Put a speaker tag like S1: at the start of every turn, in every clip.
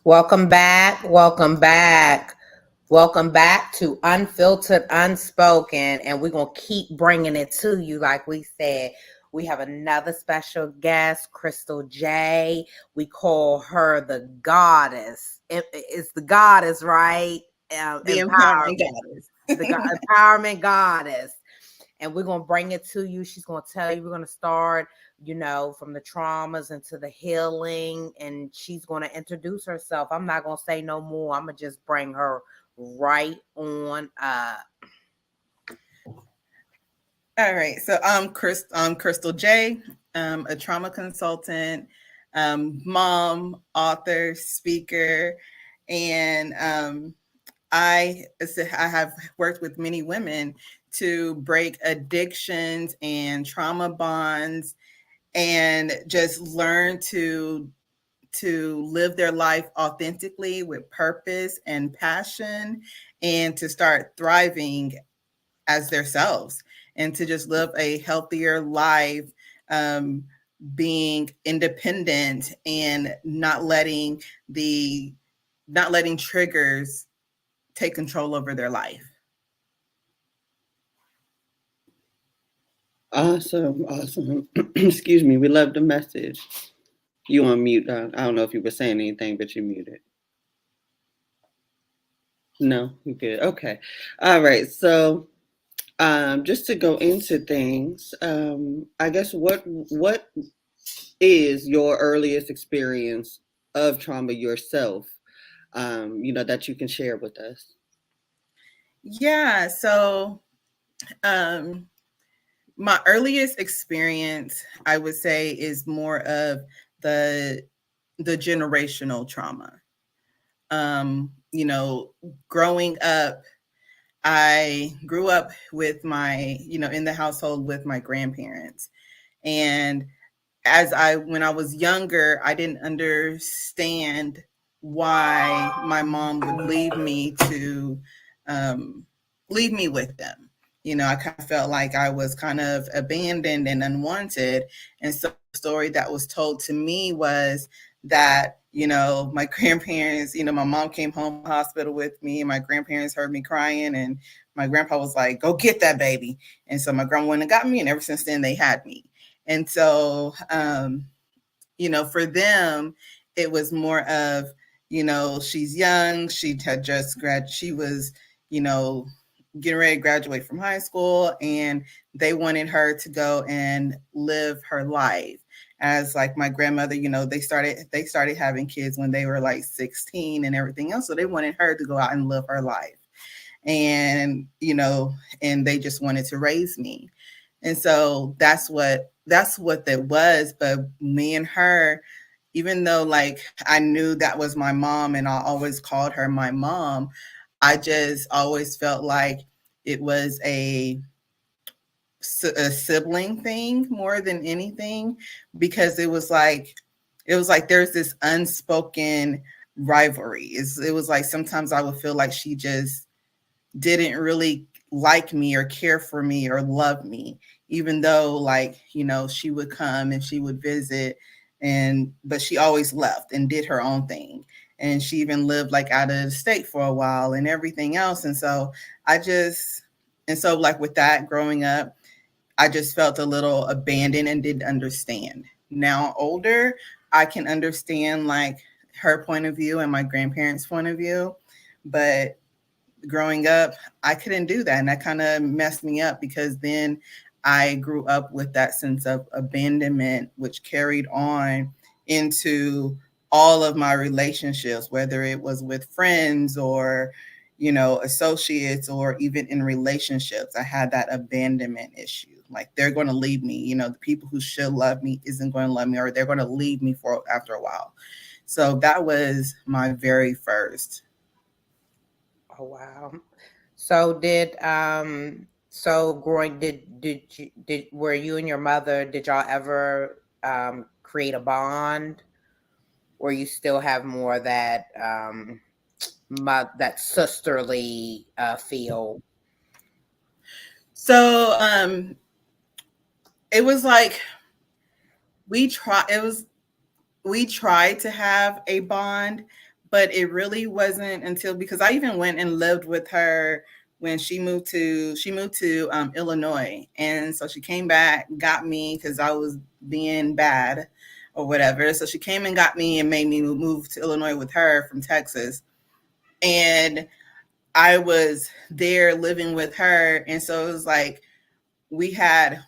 S1: Welcome back. Welcome back. Welcome back to Unfiltered Unspoken. And we're going to keep bringing it to you. Like we said, we have another special guest, Krystal J. We call her the goddess. It's the goddess, right?
S2: The empowerment
S1: Empowerment.
S2: goddess.
S1: Empowerment goddess. And we're going to bring it to you. She's going to tell you, we're going to start, from the traumas into the healing. And she's going to introduce herself. I'm not going to say no more. I'm going to just bring her right on up.
S2: All right. So I'm Krystal J. A trauma consultant, mom, author, speaker, and I have worked with many women to break addictions and trauma bonds and just learn to live their life authentically with purpose and passion and to start thriving as themselves and to just live a healthier life, um, being independent and not letting triggers take control over their life.
S3: Awesome. Excuse me. We love the message. You on mute. I don't know if you were saying anything, but you muted. No, you good. Okay. All right. So, just to go into things, I guess what is your earliest experience of trauma yourself? That you can share with us.
S2: Yeah. So, um, my earliest experience, I would say, is more of the the generational trauma. Growing up, I grew up with in the household with my grandparents. And when I was younger, I didn't understand why my mom would leave me with them. I kind of felt like I was kind of abandoned and unwanted. And so the story that was told to me was that, my grandparents, my mom came home from the hospital with me, and my grandparents heard me crying, and my grandpa was like, go get that baby. And so my grandma went and got me, and ever since then they had me. And so, for them, it was more of, she's young. She was, you know, getting ready to graduate from high school, and they wanted her to go and live her life. As like my grandmother, they started having kids when they were like 16 and everything else. So they wanted her to go out and live her life. And, and they just wanted to raise me. And so that's what that was. But me and her, even though like I knew that was my mom and I always called her my mom, I just always felt like it was a sibling thing more than anything, because it was like there's this unspoken rivalry. It was like sometimes I would feel like she just didn't really like me or care for me or love me, even though like, she would come and she would visit, but she always left and did her own thing. And she even lived like out of the state for a while and everything else. I just, and so like with that growing up, I just felt a little abandoned and didn't understand. Now older, I can understand like her point of view and my grandparents' point of view, but growing up, I couldn't do that. And that kind of messed me up, because then I grew up with that sense of abandonment, which carried on into all of my relationships, whether it was with friends or, associates, or even in relationships. I had that abandonment issue. Like they're going to leave me, the people who should love me isn't going to love me, or they're going to leave me for after a while. So that was my very first.
S1: Oh, wow. So growing, were you and your mother, did y'all ever create a bond, or you still have more of that that sisterly feel?
S2: So it was like we tried to have a bond, but it really wasn't until, because I even went and lived with her when she moved to Illinois, and so she came back, got me because I was being bad or whatever. So she came and got me and made me move to Illinois with her from Texas, and I was there living with her, and so we had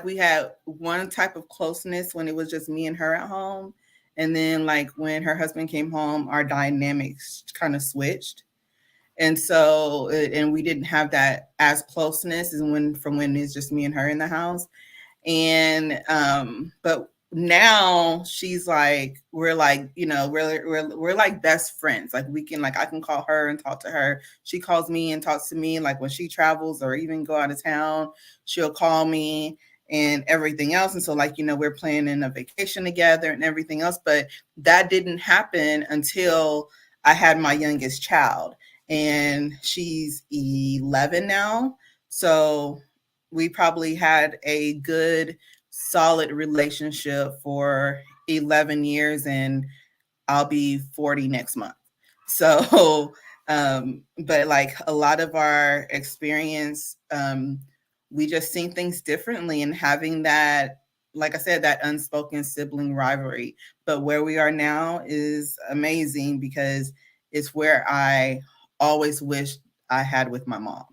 S2: we had one type of closeness when it was just me and her at home. And then like when her husband came home, our dynamics kind of switched. And so and we didn't have that as closeness as when it's just me and her in the house. And but now she's like, we're like, we're like best friends. Like we can, like, I can call her and talk to her, she calls me and talks to me. Like when she travels or even go out of town, she'll call me and everything else. And so like, we're planning a vacation together and everything else. But that didn't happen until I had my youngest child, and she's 11 now. So we probably had a good solid relationship for 11 years, and I'll be 40 next month. So but like a lot of our experience, we just seen things differently, and having that, like I said, that unspoken sibling rivalry. But where we are now is amazing because it's where I always wished I had with my mom.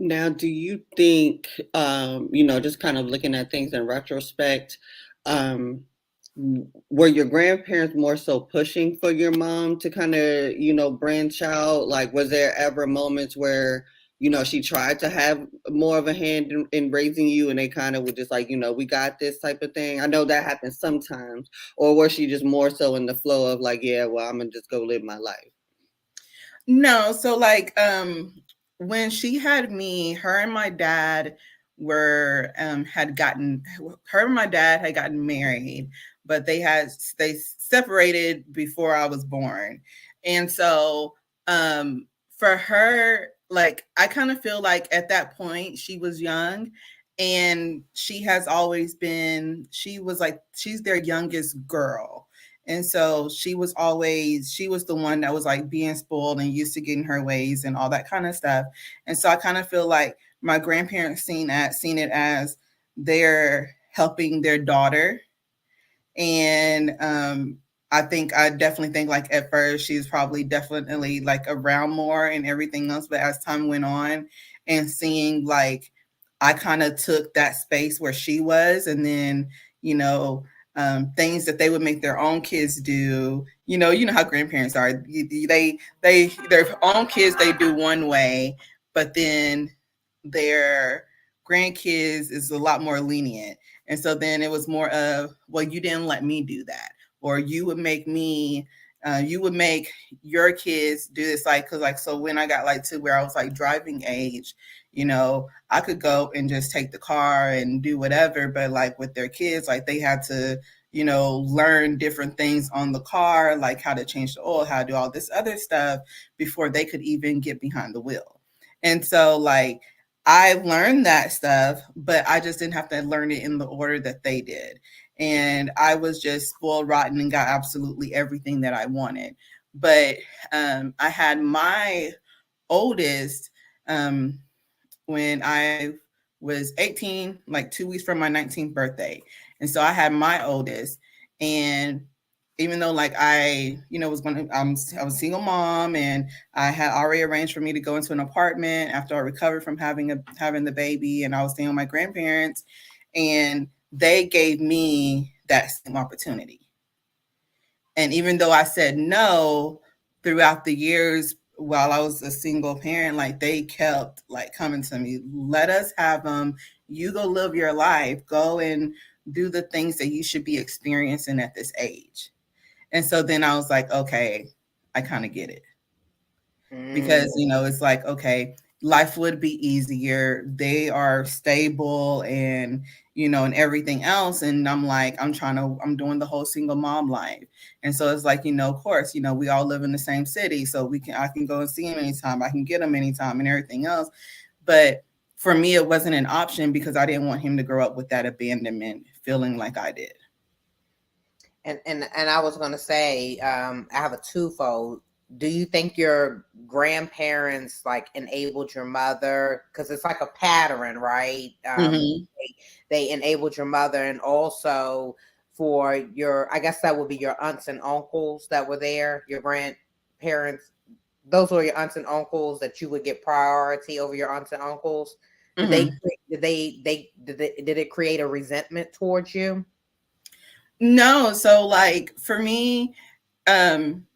S3: Now, do you think, just kind of looking at things in retrospect, um, were your grandparents more so pushing for your mom to kind of, branch out? Like, was there ever moments where, she tried to have more of a hand in raising you and they kind of were just like, we got this type of thing? I know that happens sometimes. Or was she just more so in the flow of like, yeah, well, I'm going to just go live my life?
S2: No, so like when she had me, her and my dad were had gotten her and my dad had gotten married, but they separated before I was born. And so for her, like I kind of feel like at that point she was young, and she has always been, she was like, she's their youngest girl. And so she was the one that was like being spoiled and used to getting her ways and all that kind of stuff. And so I kind of feel like my grandparents seen it as they're helping their daughter. And I definitely think like at first she was probably definitely like around more and everything else. But as time went on and seeing like I kind of took that space where she was, and then, you know, things that they would make their own kids do. You know how grandparents are. They their own kids they do one way, but then their grandkids is a lot more lenient. And so then it was more of, well, you didn't let me do that, or you would make your kids do this, like, because like, so when I got like to where I was like driving age, I could go and just take the car and do whatever, but like with their kids, like they had to, learn different things on the car, like how to change the oil, how to do all this other stuff before they could even get behind the wheel. And so like I learned that stuff, but I just didn't have to learn it in the order that they did. And I was just spoiled rotten and got absolutely everything that I wanted. But I had my oldest um, when I was 18, like 2 weeks from my 19th birthday. And so I had my oldest. And even though like I was a single mom, and I had already arranged for me to go into an apartment after I recovered from having the baby, and I was staying with my grandparents, and they gave me that same opportunity. And even though I said no throughout the years while I was a single parent, like they kept like coming to me, let us have them. You go live your life, go and do the things that you should be experiencing at this age. And so then I was like, okay, I kind of get it. Because, it's like, okay, life would be easier. They are stable and, and everything else. And I'm like, I'm doing the whole single mom life. And so it's like, of course, we all live in the same city. So I can go and see him anytime. I can get him anytime and everything else. But for me, it wasn't an option because I didn't want him to grow up with that abandonment feeling like I did.
S1: And I was gonna say, I have a twofold. Do you think your grandparents like enabled your mother? Because it's like a pattern, right?
S2: Mm-hmm.
S1: They enabled your mother, and also for your, I guess that would be your aunts and uncles that were there, your grandparents. Those were your aunts and uncles that you would get priority over your aunts and uncles. Did they?
S2: Mm-hmm.
S1: Did it create a resentment towards you?
S2: No, so like for me, um,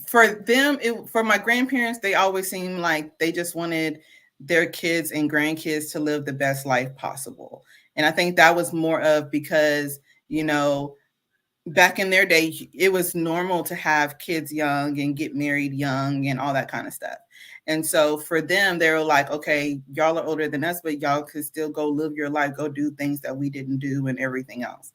S2: for them, for my grandparents, they always seemed like they just wanted their kids and grandkids to live the best life possible. And I think that was more of because, you know, back in their day, it was normal to have kids young and get married young and all that kind of stuff. And so for them, they were like, okay, y'all are older than us, but y'all could still go live your life, go do things that we didn't do and everything else.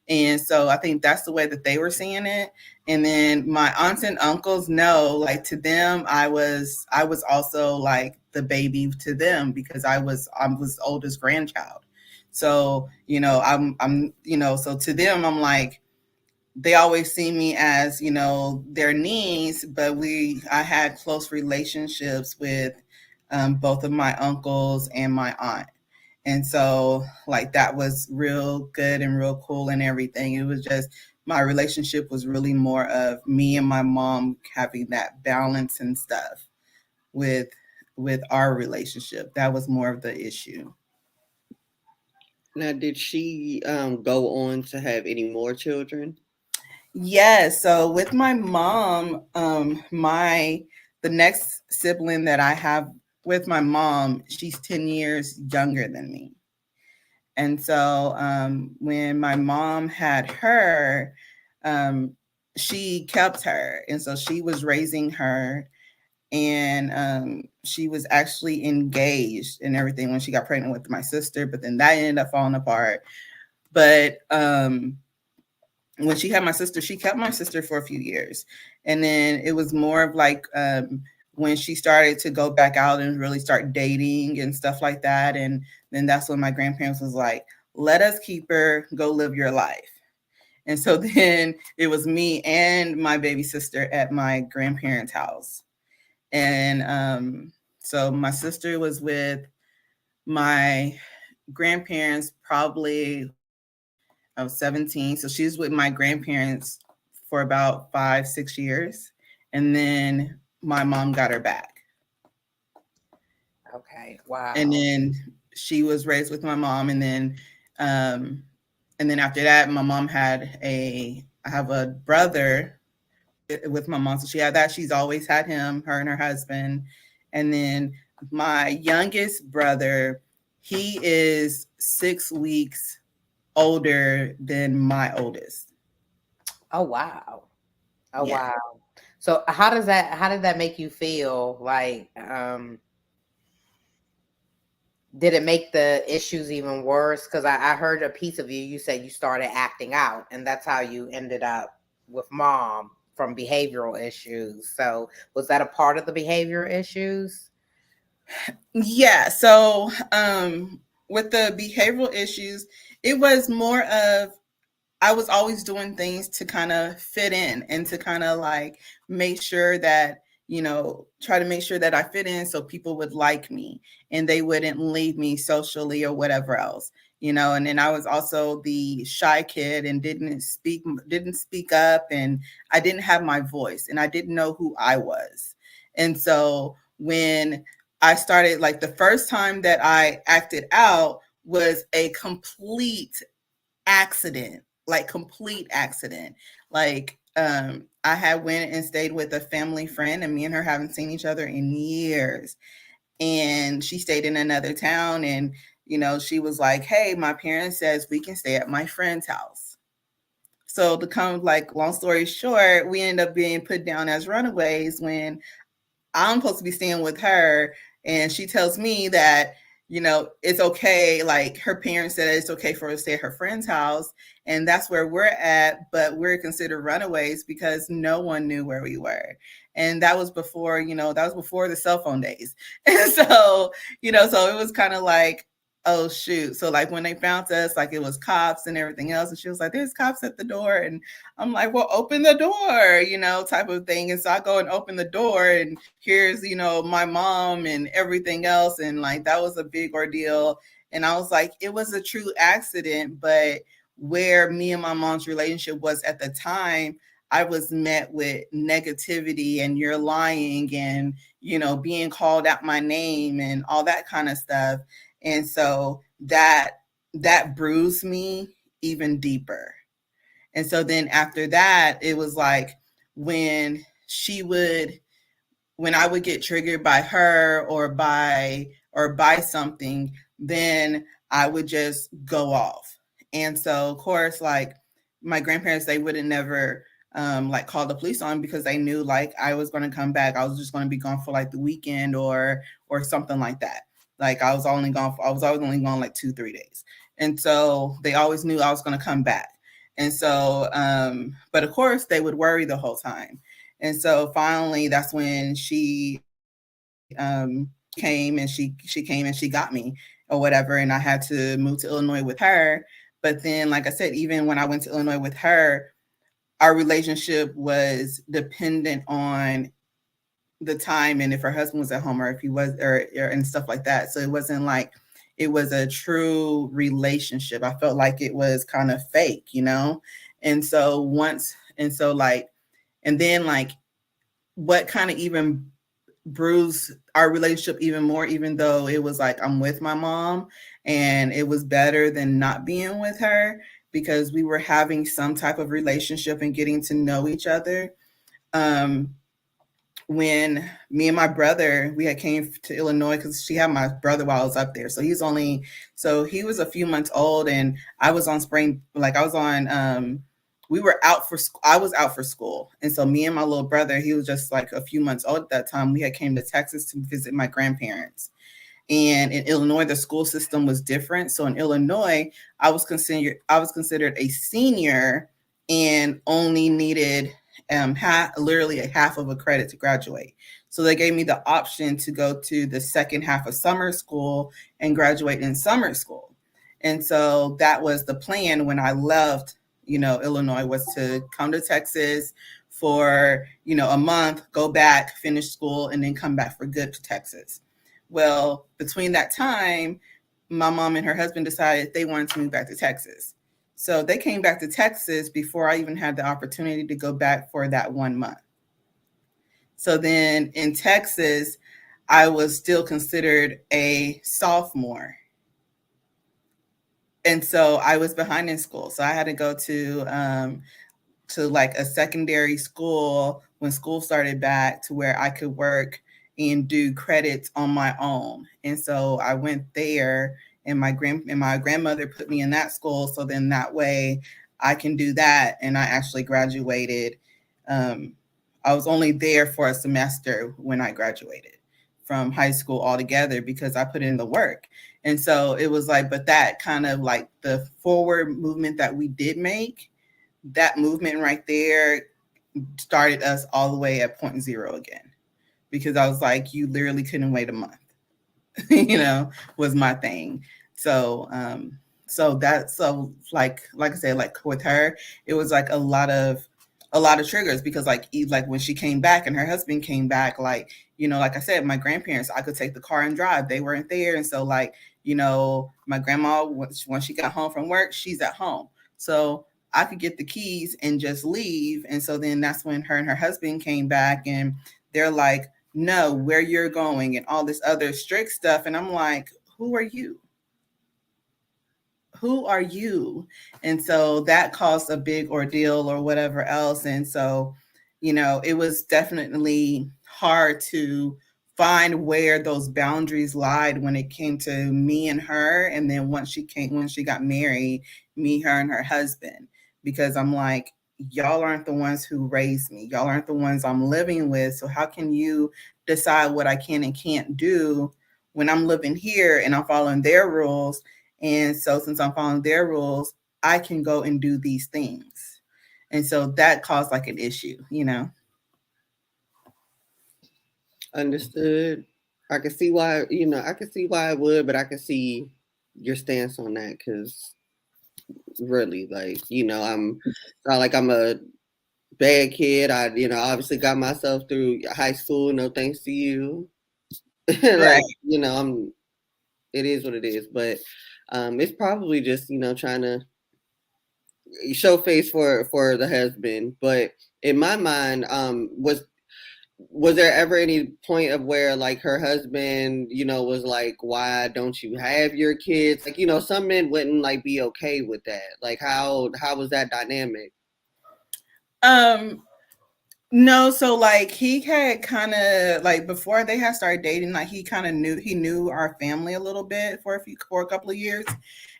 S2: And so I think that's the way that they were seeing it. And then my aunts and uncles, no, like to them, I was also like the baby to them because I was oldest grandchild. So, so to them, I'm like, they always see me as, their niece, but I had close relationships with both of my uncles and my aunt. And so like that was real good and real cool and everything. It was just my relationship was really more of me and my mom having that balance and stuff with our relationship. That was more of the issue.
S3: Now, did she go on to have any more children?
S2: Yes. So with my mom, the next sibling that I have with my mom, she's 10 years younger than me. And so when my mom had her, um, she kept her. And so she was raising her, and she was actually engaged and everything when she got pregnant with my sister, but then that ended up falling apart. But when she had my sister, she kept my sister for a few years. And then it was more of like when she started to go back out and really start dating and stuff like that. And then that's when my grandparents was like, let us keep her, go live your life. And so then it was me and my baby sister at my grandparents' house. And so my sister was with my grandparents probably I was 17. So she was with my grandparents for about 5, 6 years. And then my mom got her back.
S1: Okay. Wow.
S2: And then she was raised with my mom. Um, and then after that, my mom I have a brother with my mom. So she had that. She's always had him, her and her husband. And then my youngest brother, he is 6 weeks older than my oldest.
S1: Oh wow. Oh
S2: Yeah.
S1: wow. So how did that make you feel? Like did it make the issues even worse? Because I heard a piece of you. You said you started acting out, and that's how you ended up with mom from behavioral issues. So was that a part of the behavior issues?
S2: Yeah. So with the behavioral issues, it was more of I was always doing things to kind of fit in and to kind of like make sure that, try to make sure that I fit in so people would like me and they wouldn't leave me socially or whatever else, and then I was also the shy kid and didn't speak up, and I didn't have my voice and I didn't know who I was. And so when I started, like the first time that I acted out was a complete accident. Like I had went and stayed with a family friend, and me and her haven't seen each other in years. And she stayed in another town, and she was like, hey, my parents says we can stay at my friend's house. So to come, like, long story short, we end up being put down as runaways when I'm supposed to be staying with her, and she tells me that, it's okay. Like her parents said it's okay for her to stay at her friend's house, and that's where we're at, but we're considered runaways because no one knew where we were. And that was before the cell phone days. And so, so it was kind of like oh shoot. So like when they found us, like it was cops and everything else. And she was like, there's cops at the door. And I'm like, well, open the door, type of thing. And so I go and open the door and here's, my mom and everything else. And like that was a big ordeal. And I was like, it was a true accident, but where me and my mom's relationship was at the time, I was met with negativity and you're lying and, being called out my name and all that kind of stuff. And so that bruised me even deeper. And so then after that, it was like when she would when I would get triggered by her or by something, then I would just go off. And so of course, like my grandparents, they wouldn't never like call the police on because they knew like I was going to come back. I was just going to be gone for like the weekend or something like that. Like I was always only gone like 2-3 days. And so they always knew I was going to come back. And so, but of course they would worry the whole time. And so finally, that's when she came and she got me or whatever, and I had to move to Illinois with her. But then, like I said, even when I went to Illinois with her, our relationship was dependent on the time and if her husband was at home or if he was or and stuff like that. So it wasn't like it was a true relationship. I felt like it was kind of fake. And so like, and then like what kind of even bruised our relationship even more, even though it was like I'm with my mom and it was better than not being with her because we were having some type of relationship and getting to know each other. When me and my brother, we had came to Illinois because she had my brother while I was up there. So he was a few months old and I was on spring, like I was on, we were out for school. I was out for school. And so me and my little brother, he was just like a few months old at that time. We had came to Texas to visit my grandparents. And in Illinois, the school system was different. So in Illinois, I was considered a senior and only needed literally a half of a credit to graduate. So they gave me the option to go to the second half of summer school and graduate in summer school. And so that was the plan when I left, Illinois, was to come to Texas for, a month, go back, finish school, and then come back for good to Texas. Well, between that time, my mom and her husband decided they wanted to move back to Texas. So they came back to Texas before I even had the opportunity to go back for that 1 month. So then in Texas, I was still considered a sophomore. And so I was behind in school. So I had to go to like a secondary school when school started back to where I could work and do credits on my own. And so I went there and my grandmother put me in that school. So then that way I can do that. And I actually graduated. Um, I was only there for a semester when I graduated from high school altogether because I put in the work. And so it was like, but that kind of like the forward movement that we did make, that movement right there started us all the way at point zero again. Because I was like, you literally couldn't wait a month, was my thing. So, so like I said, like with her, it was like a lot of triggers because like when she came back and her husband came back, like, like I said, my grandparents, I could take the car and drive. They weren't there. And so like, my grandma, when she got home from work, she's at home. So I could get the keys and just leave. And so then that's when her and her husband came back and they're like, no, where you're going and all this other strict stuff. And I'm like, who are you? Who are you? And so that caused a big ordeal or whatever else. And so, it was definitely hard to find where those boundaries lied when it came to me and her. And then when she got married, me, her, and her husband, because I'm like, y'all aren't the ones who raised me. Y'all aren't the ones I'm living with. So how can you decide what I can and can't do when I'm living here and I'm following their rules? And so since I'm following their rules, I can go and do these things. And so that caused like an issue.
S3: Understood. I can see why, I can see why it would, but I can see your stance on that, because really, like, I'm not like I'm a bad kid. I, obviously got myself through high school, no thanks to you. Like,
S2: Right.
S3: it is what it is. But it's probably just, trying to show face for the husband. But in my mind, was there ever any point of where like her husband, was like, why don't you have your kids? Like, some men wouldn't like be okay with that. Like, how was that dynamic?
S2: Um, No, so like he had kind of like before they had started dating, like he knew our family a little bit for a couple of years.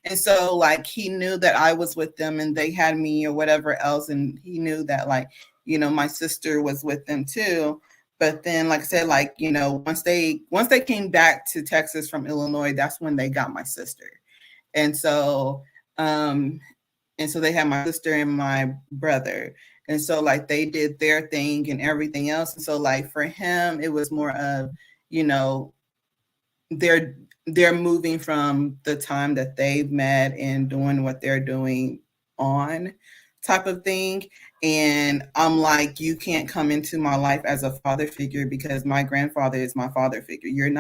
S2: And so like he knew that I was with them and they had me or whatever else. And he knew that like, my sister was with them too. But then like I said, like, once they came back to Texas from Illinois, that's when they got my sister. And so um and so they had my sister and my brother, and so like they did their thing and everything else. And so like for him it was more of, you know they're they're moving from the time that they've met and doing what they're doing on type of thing. And I'm like, you can't come into my life as a father figure because my grandfather is my father figure. You're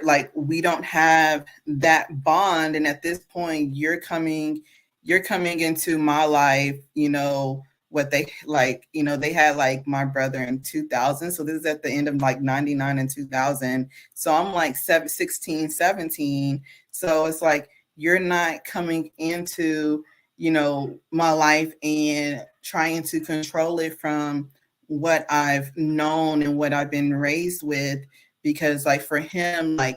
S2: like, we don't have that bond. And at this point you're coming into my life, what they like, they had like my brother in 2000, so this is at the end of like 99 and 2000. So I'm like 16, 17. So it's like you're not coming into, my life and trying to control it from what I've known and what I've been raised with. Because like for him were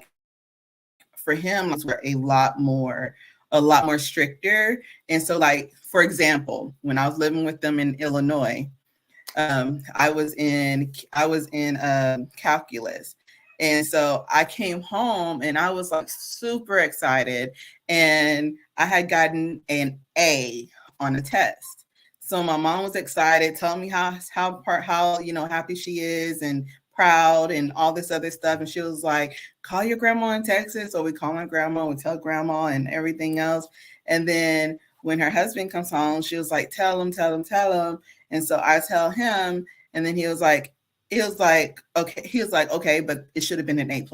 S2: a lot more stricter. And so like for example, when I was living with them in Illinois, I was in calculus. And so I came home and I was like super excited, and I had gotten an A on a test. So my mom was excited, telling me how happy she is and proud and all this other stuff. And she was like, call your grandma in Texas. So we call my grandma, we tell grandma and everything else. And then when her husband comes home, she was like, tell him, tell him, tell him. And so I tell him, and then okay, but it should have been an A+.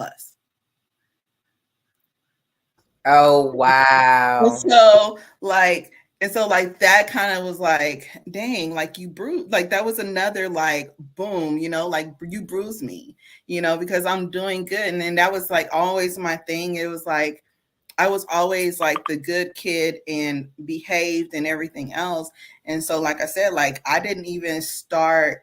S1: Oh
S2: And
S1: wow.
S2: so like that kind of was like, dang, like you bruised, like that was another like boom, like you bruised me, because I'm doing good. And then that was like always my thing. It was like I was always like the good kid and behaved and everything else. And so like I said, like I didn't even start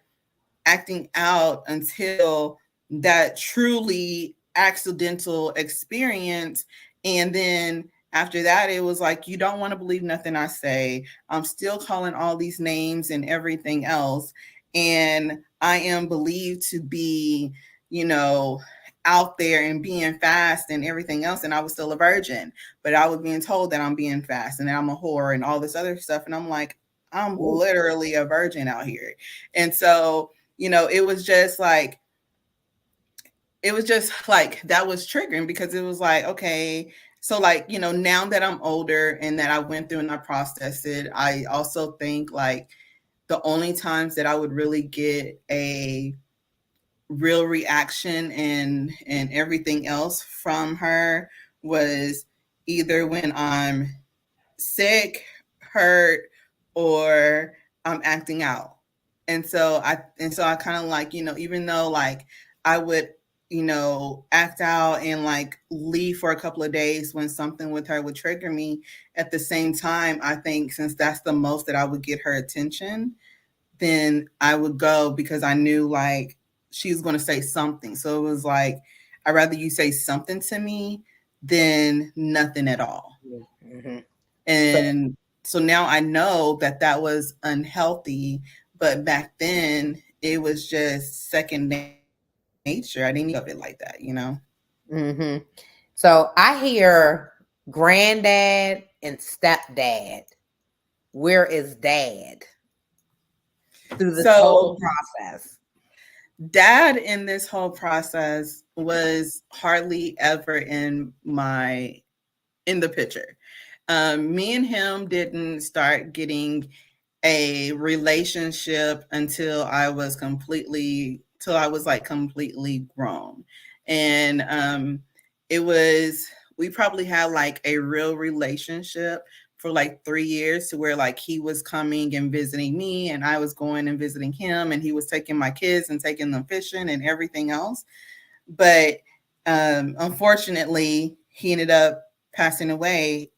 S2: acting out until that truly accidental experience. And then after that, it was like, you don't want to believe nothing I say. I'm still calling all these names and everything else. And I am believed to be, you know, out there and being fast and everything else. And I was still a virgin, but I was being told that I'm being fast and that I'm a whore and all this other stuff. And I'm like, I'm literally a virgin out here. And so, it was just like that was triggering, because it was like, okay, so like, now that I'm older and that I went through and I processed it, I also think like the only times that I would really get a real reaction and everything else from her was either when I'm sick, hurt, or I'm acting out. And so I kind of like, even though like I would, act out and like leave for a couple of days when something with her would trigger me, at the same time, I think since that's the most that I would get her attention, then I would go, because I knew like she was going to say something. So it was like, I'd rather you say something to me than nothing at all.
S1: Mm-hmm.
S2: And so now I know that that was unhealthy, but back then it was just second nature. I didn't even think of it like that.
S1: Mm-hmm. So I hear granddad and stepdad. Where is dad through this whole
S2: So
S1: process?
S2: Dad in this whole process was hardly ever in the picture. Me and him didn't start getting a relationship until I was like completely grown. And it was, we probably had like a real relationship for like 3 years, to where like he was coming and visiting me and I was going and visiting him, and he was taking my kids and taking them fishing and everything else. But unfortunately, he ended up passing away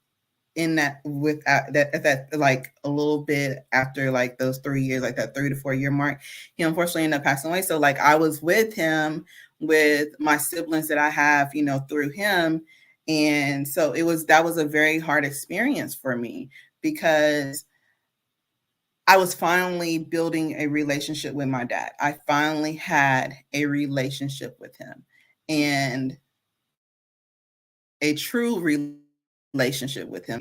S2: in that, with that like a little bit after like those 3 years, like that 3 to 4 year mark. He unfortunately ended up passing away. So like I was with him, with my siblings that I have, through him. And so that was a very hard experience for me, because I was finally building a relationship with my dad. I finally had a relationship with him, and a true relationship with him.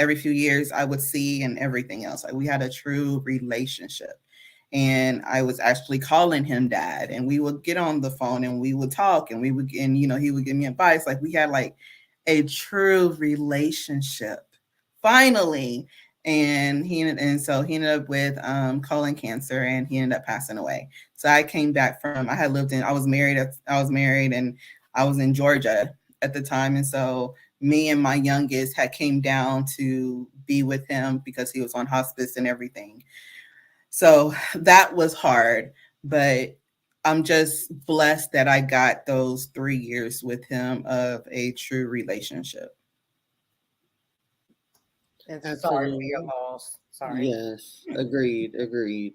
S2: Every few years I would see and everything else. Like we had a true relationship. And I was actually calling him dad, and we would get on the phone and we would talk, and he would give me advice. Like we had like a true relationship finally. And so he ended up with colon cancer, and he ended up passing away. So I came back from, I was married and I was in Georgia at the time. And so me and my youngest had came down to be with him because he was on hospice and everything. So that was hard, but I'm just blessed that I got those 3 years with him of a true relationship.
S1: And sorry for your
S3: Absolutely.
S1: loss. Sorry.
S3: Yes, agreed, agreed.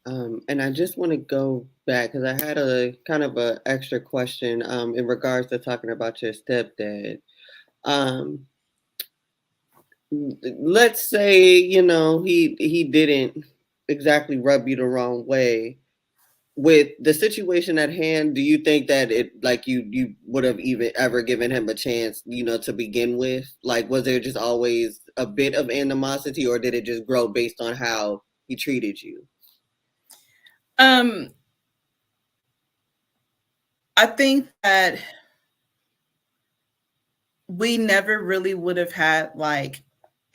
S3: And I just want to go back because I had a kind of a extra question in regards to talking about your stepdad. Um, let's say he didn't exactly rub you the wrong way. With the situation at hand, do you think that it like you would have even ever given him a chance, to begin with? Like, was there just always a bit of animosity, or did it just grow based on how he treated you?
S2: Um, I think that we never really would have had like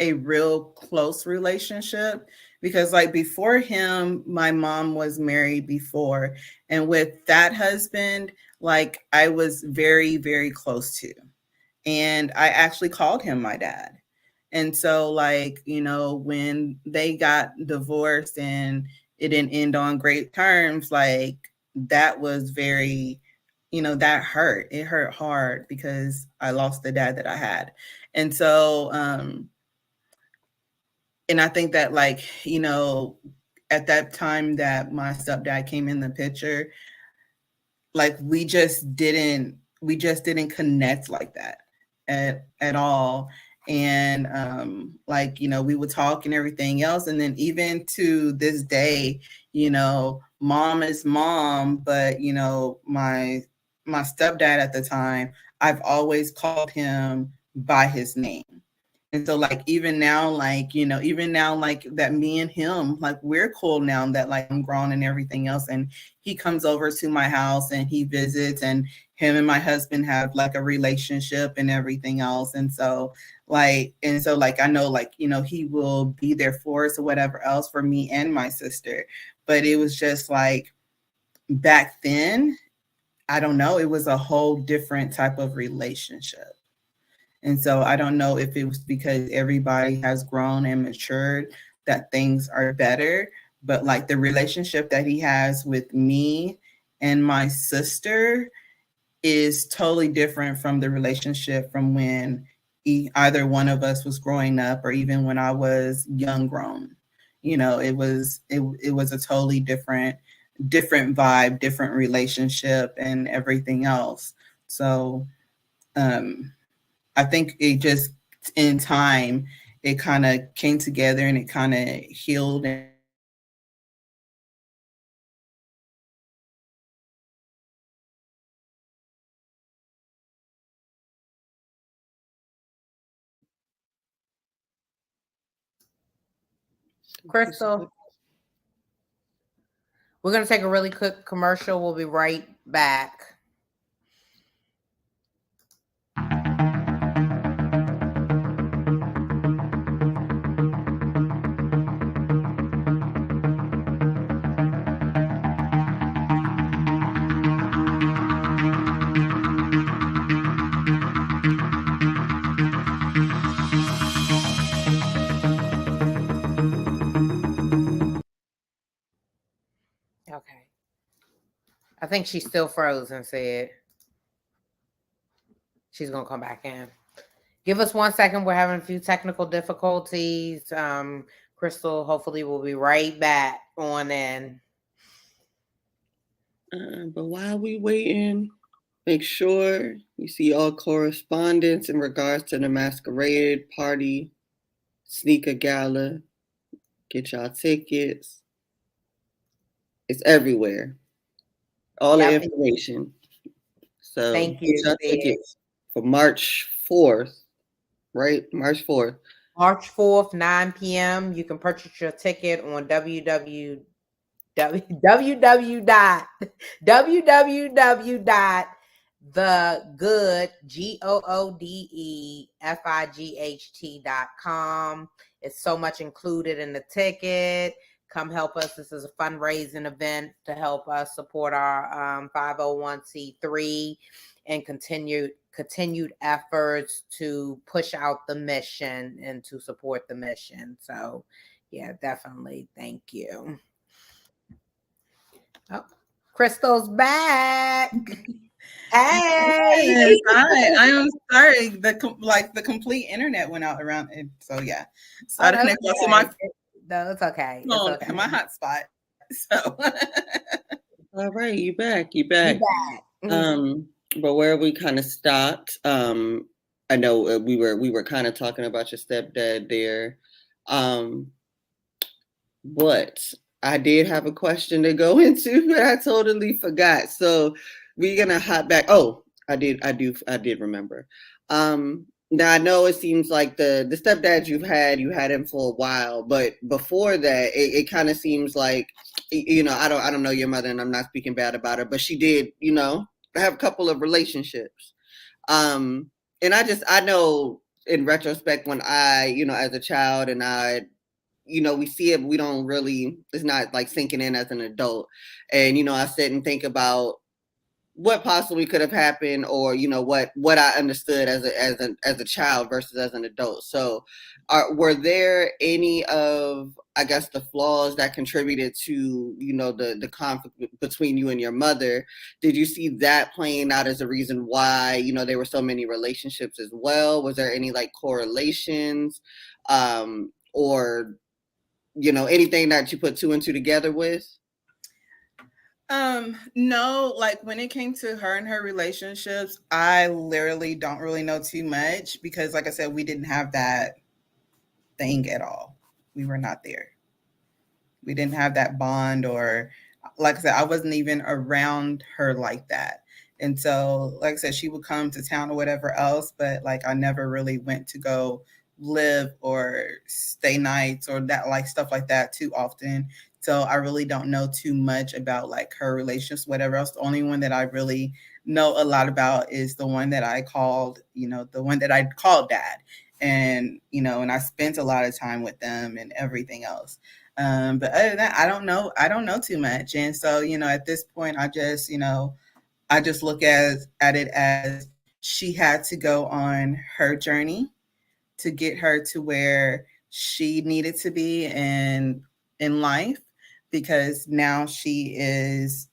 S2: a real close relationship, because like before him, my mom was married before, and with that husband, like I was very, very close to. And I actually called him my dad. And so, like, when they got divorced and it didn't end on great terms, like, that was very, that hurt. It hurt hard because I lost the dad that I had. And so, and I think that, like, at that time that my stepdad came in the picture, like we just didn't connect like that at all. And like, we would talk and everything else, and then even to this day, mom is mom, but my stepdad at the time, I've always called him by his name. And so like even now, like that, me and him, like we're cool now that like I'm grown and everything else. And he comes over to my house and he visits, and him and my husband have like a relationship and everything else. And so like I know, like, he will be there for us or whatever else for me and my sister. But it was just like back then, I don't know, it was a whole different type of relationship. And so I don't know if it was because everybody has grown and matured that things are better, but like the relationship that he has with me and my sister is totally different from the relationship from when either one of us was growing up, or even when I was young grown. It was a totally different vibe, different relationship and everything else. So um I think it just, in time, it kind of came together and it kind of healed and everything else. And like I know, like,
S1: Krystal, We're going to take a really quick commercial. We'll be right back. Okay. I think she's still frozen, said she's going to come back in. Give us 1 second. We're having a few technical difficulties. Krystal, hopefully, we'll be right back on in.
S3: But while we waiting, make sure you see all correspondence in regards to the masquerade party, sneaker gala. Get y'all tickets. It's everywhere. All the information. So
S1: thank
S3: get
S1: you.
S3: y'all tickets for March 4th, right? March 4th.
S1: March 4th, 9 p.m. You can purchase your ticket on www.goodefight.com. It's so much included in the ticket. Come help us. This is a fundraising event to help us support our 501c3 and continued efforts to push out the mission and to support the mission. So, yeah, definitely. Thank you. Oh, Krystal's back. Hey.
S2: Yes, I am sorry. The complete internet went out around it. So yeah. So I didn't go to my
S1: No, it's okay. It's okay.
S2: My hotspot. So
S3: all right, you back. But where we kind of stopped, I know we were kind of talking about your stepdad there. But I did have a question to go into, but I totally forgot. So we're gonna hop back. Oh, I did remember. Now I know it seems like the stepdad you had him for a while, but before that, it kind of seems like, I don't know your mother, and I'm not speaking bad about her, but she did, have a couple of relationships. And I know in retrospect when I, as a child and we see it, but we don't really, it's not like sinking in as an adult. And, I sit and think about what possibly could have happened, or, what I understood as a child versus as an adult. So were there any of, I guess, the flaws that contributed to, the conflict between you and your mother? Did you see that playing out as a reason why, there were so many relationships as well? Was there any like correlations, or anything that you put two and two together with?
S2: No, like when it came to her and her relationships, I literally don't really know too much because like I said, we didn't have that thing at all. We were not there. We didn't have that bond, or like I said, I wasn't even around her like that. And so, like I said, she would come to town or whatever else, but like I never really went to go live or stay nights or that like stuff like that too often. So I really don't know too much about like her relationships, whatever else. The only one that I really know a lot about is the one that I called, the one that I called dad. And, and I spent a lot of time with them and everything else. But other than that, I don't know too much. And so, at this point, I just look at it as she had to go on her journey to get her to where she needed to be in life, because now she is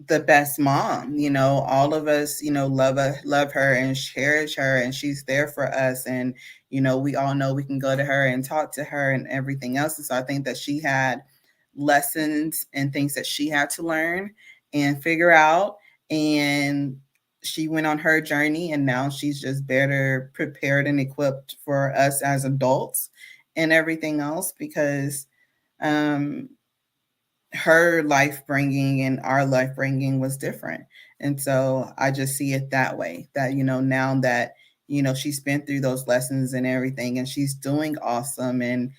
S2: the best mom. All of us love her and cherish her, and she's there for us. And we all know we can go to her and talk to her and everything else. And so I think that she had lessons and things that she had to learn and figure out, and she went on her journey, and now she's just better prepared and equipped for us as adults and everything else, because her life bringing and our life bringing was different. And so I just see it that way, that, now that, she's been through those lessons and everything, and she's doing awesome. And,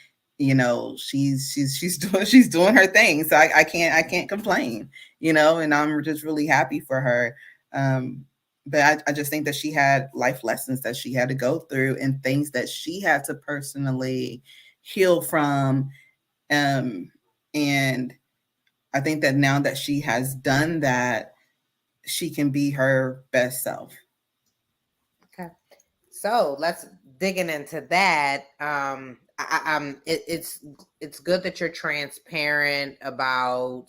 S2: she's doing her thing. So I can't complain, and I'm just really happy for her. But I just think that she had life lessons that she had to go through and things that she had to personally heal from. And I think that now that she has done that, she can be her best self.
S1: Okay. So let's digging into that. It's good that you're transparent about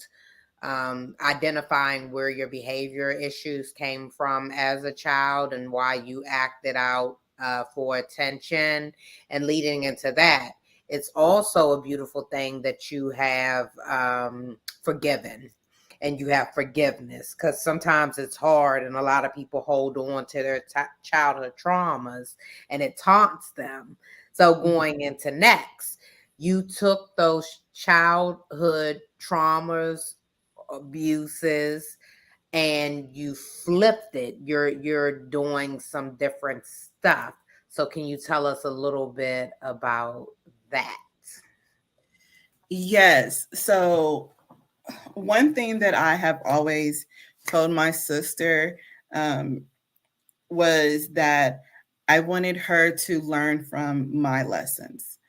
S1: identifying where your behavior issues came from as a child and why you acted out for attention, and leading into that. It's also a beautiful thing that you have forgiven and you have forgiveness, because sometimes it's hard and a lot of people hold on to their childhood traumas and it taunts them. So going into next, you took those childhood traumas, abuses, and you flipped it. You're doing some different stuff. So can you tell us a little bit about that?
S2: Yes. So one thing that I have always told my sister, um, was that I wanted her to learn from my lessons.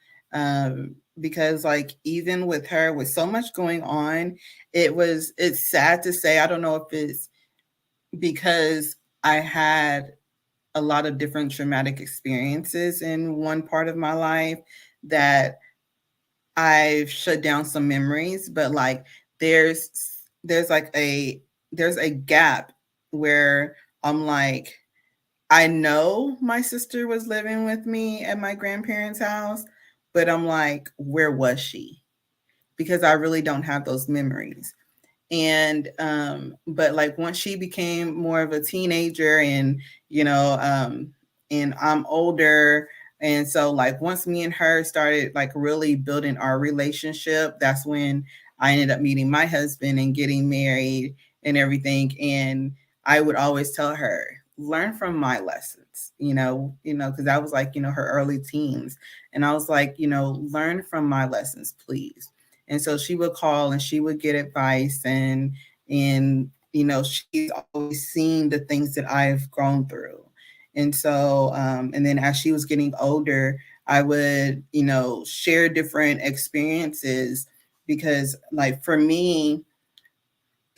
S2: Because like even with her, with so much going on, it's sad to say, I don't know if it's because I had a lot of different traumatic experiences in one part of my life that I've shut down some memories, but like there's there's like a there's a gap where I'm like, I know my sister was living with me at my grandparents' house, but I'm like, where was she? Because I really don't have those memories. And but like once she became more of a teenager, and and I'm older, and so like once me and her started like really building our relationship, that's when I ended up meeting my husband and getting married and everything. And I would always tell her, learn from my lessons, because I was like, her early teens, and I was like, learn from my lessons, please. And so she would call and she would get advice, and she's always seen the things that I've grown through. And so and then as she was getting older, I would, share different experiences, because like for me,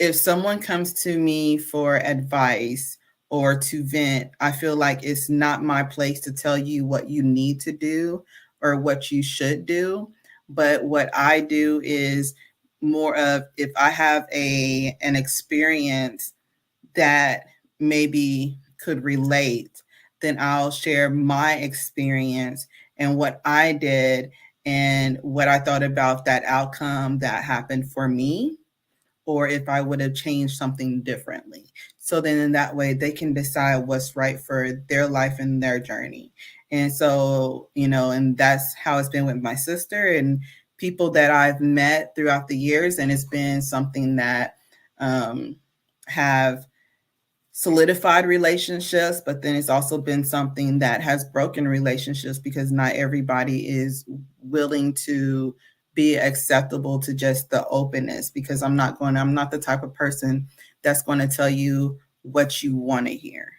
S2: if someone comes to me for advice or to vent, I feel like it's not my place to tell you what you need to do or what you should do. But what I do is more of, if I have an experience that maybe could relate, then I'll share my experience and what I did and what I thought about that outcome that happened for me, or if I would have changed something differently. So then in that way, they can decide what's right for their life and their journey. And so, and that's how it's been with my sister and people that I've met throughout the years. And it's been something that have solidified relationships, but then it's also been something that has broken relationships, because not everybody is willing to be acceptable to just the openness, because I'm not the type of person that's going to tell you what you want to hear,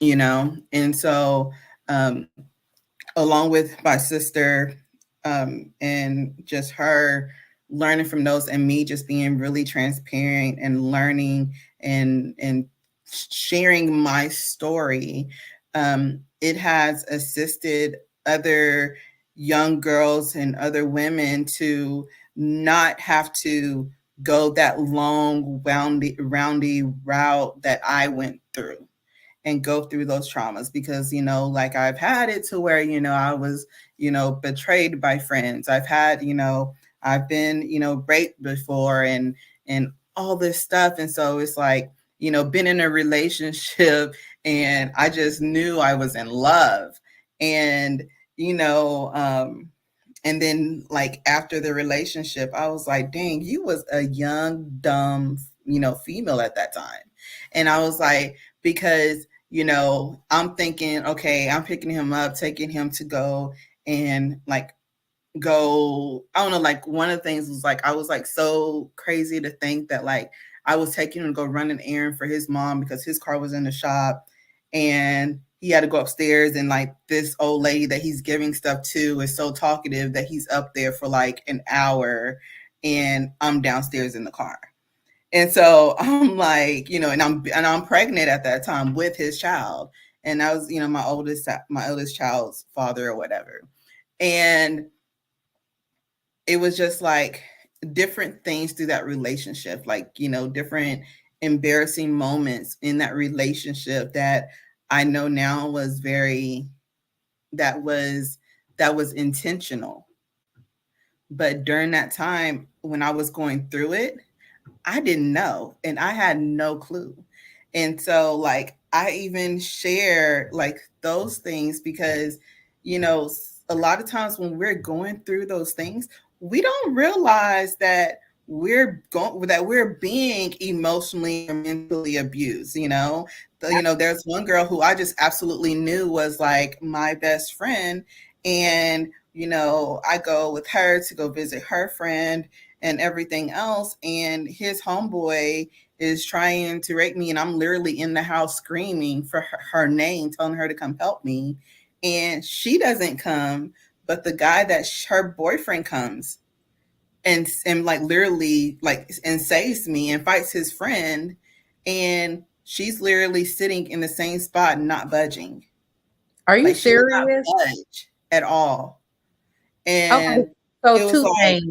S2: And so um along with my sister, and just her learning from those, and me just being really transparent and learning and sharing my story, it has assisted other young girls and other women to not have to go that long roundy route that I went through and go through those traumas, because like I've had it to where I was betrayed by friends. I've been raped before, and all this stuff. And so it's like been in a relationship and I just knew I was in love. And and then like after the relationship, I was like, dang, you was a young dumb female at that time. And I was like, because I'm thinking, okay, I'm picking him up, taking him to go and like go, I don't know, like one of the things was like I was like so crazy to think that like I was taking him to go run an errand for his mom because his car was in the shop and he had to go upstairs, and like this old lady that he's giving stuff to is so talkative that he's up there for like an hour and I'm downstairs in the car. And so I'm like, and I'm pregnant at that time with his child. And I was, my oldest child's father or whatever. And it was just like different things through that relationship, like, different embarrassing moments in that relationship that I know now was that was intentional. But during that time when I was going through it, I didn't know and I had no clue. And so like I even share like those things because a lot of times when we're going through those things, we don't realize that we're being emotionally or mentally abused, there's one girl who I just absolutely knew was like my best friend, and I go with her to go visit her friend and everything else. And his homeboy is trying to rape me, and I'm literally in the house screaming for her name, telling her to come help me. And she doesn't come, but the guy that her boyfriend comes and like literally like and saves me and fights his friend. And she's literally sitting in the same spot, not budging.
S1: Are you
S2: Like she did not
S1: serious?
S2: budge at all.
S1: Okay.
S2: And
S1: So
S2: it was like,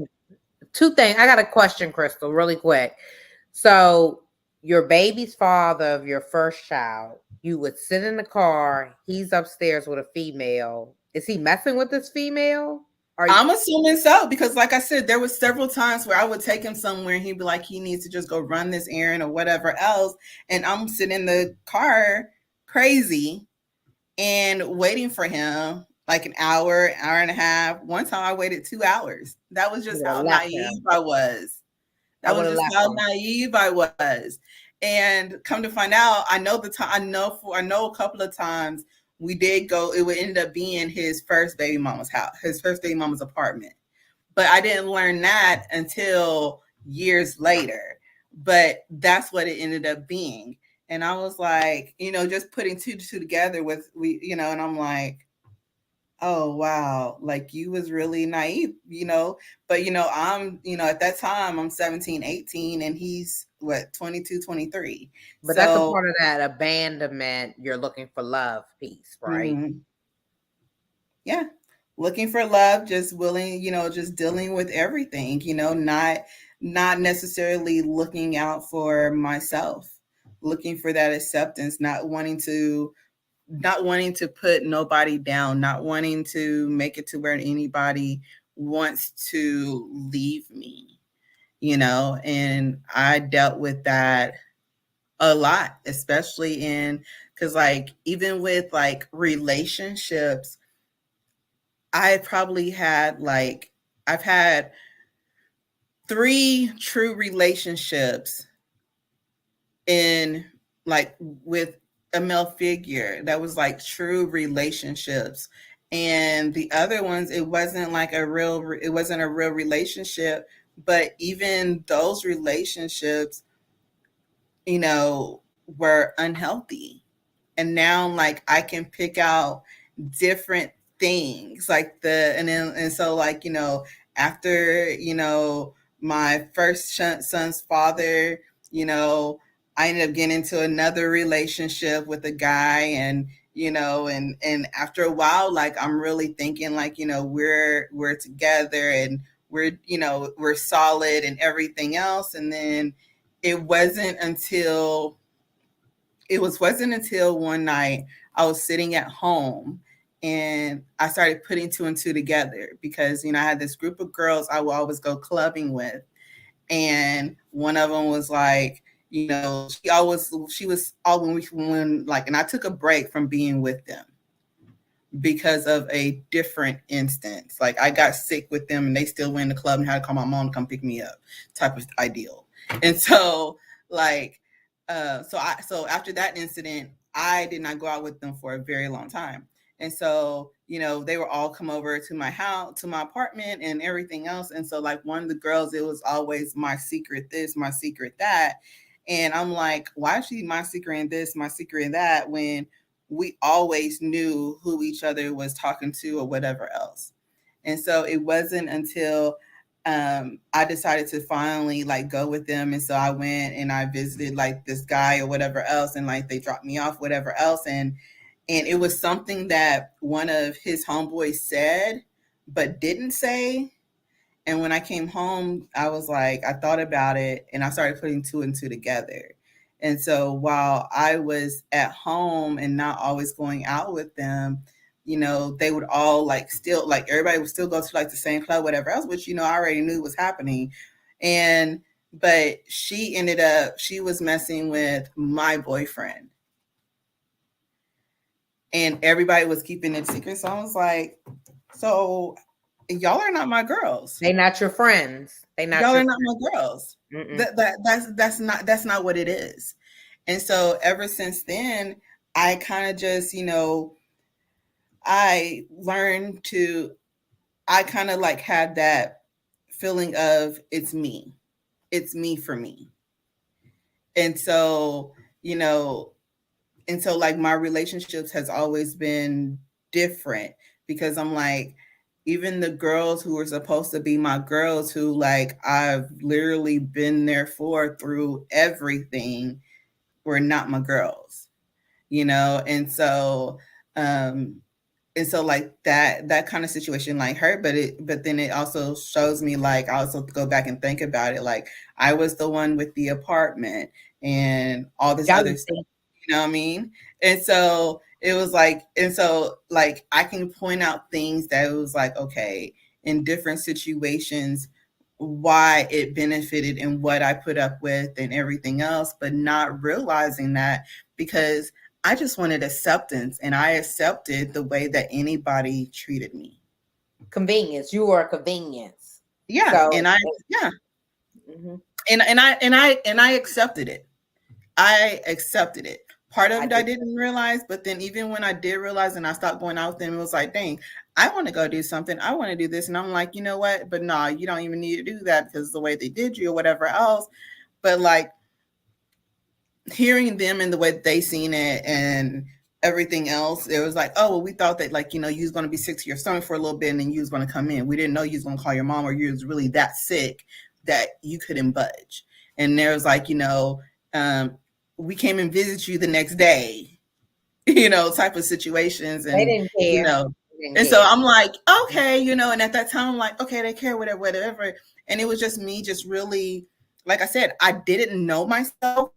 S1: two things. I got a question, Krystal, really quick. So your baby's father of your first child, you would sit in the car. He's upstairs with a female. Is he messing with this female? Are you,
S2: I'm assuming so because, like I said, there was several times where I would take him somewhere and he'd be like, he needs to just go run this errand or whatever else, and I'm sitting in the car crazy and waiting for him like an hour, hour and a half. One time I waited 2 hours. That was just
S1: would have
S2: how
S1: left
S2: naive
S1: him?
S2: I was.
S1: I
S2: That
S1: would
S2: was
S1: have
S2: just
S1: left
S2: how
S1: him.
S2: naive I was. And come to find out, I know the time. I know a couple of times we did go. It would end up being his first baby mama's house, his first baby mama's apartment. But I didn't learn that until years later. But that's what it ended up being. And I was like, just putting two to two together with and I'm like, oh wow, like you was really naive, but I'm, at that time I'm 17, 18, and he's what, 22, 23.
S1: But that's a
S2: So
S1: part of that abandonment. You're looking for love piece, right?
S2: mhm, yeah, looking for love, just willing, just dealing with everything, not necessarily looking out for myself, looking for that acceptance, not wanting to put nobody down, not wanting to make it to where anybody wants to leave me, and I dealt with that a lot, especially because like even with like relationships, I've had three true relationships in like with a male figure that was like true relationships, and the other ones it wasn't a real relationship. But even those relationships, were unhealthy. And now like I can pick out different things like and so like after my first son's father, you know I ended up getting into another relationship with a guy, and and after a while, like I'm really thinking like we're together and we're solid and everything else. And then it wasn't until one night I was sitting at home and I started putting two and two together because I had this group of girls I would always go clubbing with, and one of them was like, she was all when like, and I took a break from being with them because of a different instance. Like I got sick with them and they still went in the club and had to call my mom to come pick me up, type of ideal. And so like so after that incident, I did not go out with them for a very long time. And so, they were all come over to my house, to my apartment and everything else. And so like one of the girls, it was always my secret this, my secret that. And I'm like, why is she my secret and this, my secret and that, when we always knew who each other was talking to or whatever else. And so it wasn't until I decided to finally like go with them. And so I went and I visited like this guy or whatever else. And like they dropped me off, whatever else. And it was something that one of his homeboys said, but didn't say. And when I came home, I was like, I thought about it and I started putting two and two together. And so while I was at home and not always going out with them, they would all like still like everybody would still go to like the same club, whatever else, which, I already knew was happening. And but she was messing with my boyfriend. And everybody was keeping it secret. So I was like, so y'all are not my girls.
S1: They not your friends.
S2: Y'all are not my girls. That's not what it is. And so ever since then, I kind of just, I learned to, I kind of like had that feeling of it's me for me. And so, like my relationships has always been different because I'm like, even the girls who were supposed to be my girls who like I've literally been there for through everything were not my girls, and so like that kind of situation like hurt, but then it also shows me like I also go back and think about it, like I was the one with the apartment and all this other stuff, you know what I mean? And so it was like, and so like I can point out things that it was like, okay, in different situations, why it benefited and what I put up with and everything else, but not realizing that because I just wanted acceptance and I accepted the way that anybody treated me.
S1: Convenience. You were a convenience.
S2: Yeah.
S1: So,
S2: and I, yeah. Mm-hmm. And I accepted it. I accepted it. Part of it I didn't realize, but then even when I did realize and I stopped going out with them, it was like, dang, I want to go do something. I want to do this. And I'm like, you know what? But no, you don't even need to do that because the way they did you or whatever else. But like hearing them and the way they seen it and everything else, it was like, oh, well, we thought that like, you was going to be sick to your stomach for a little bit and then you was going to come in. We didn't know you was going to call your mom or you was really that sick that you couldn't budge. And there was like, we came and visit you the next day, type of situations. And,
S1: they didn't care.
S2: And so I'm like, okay, and at that time I'm like, okay, they care, whatever. And it was just me just really, like I said, I didn't know myself.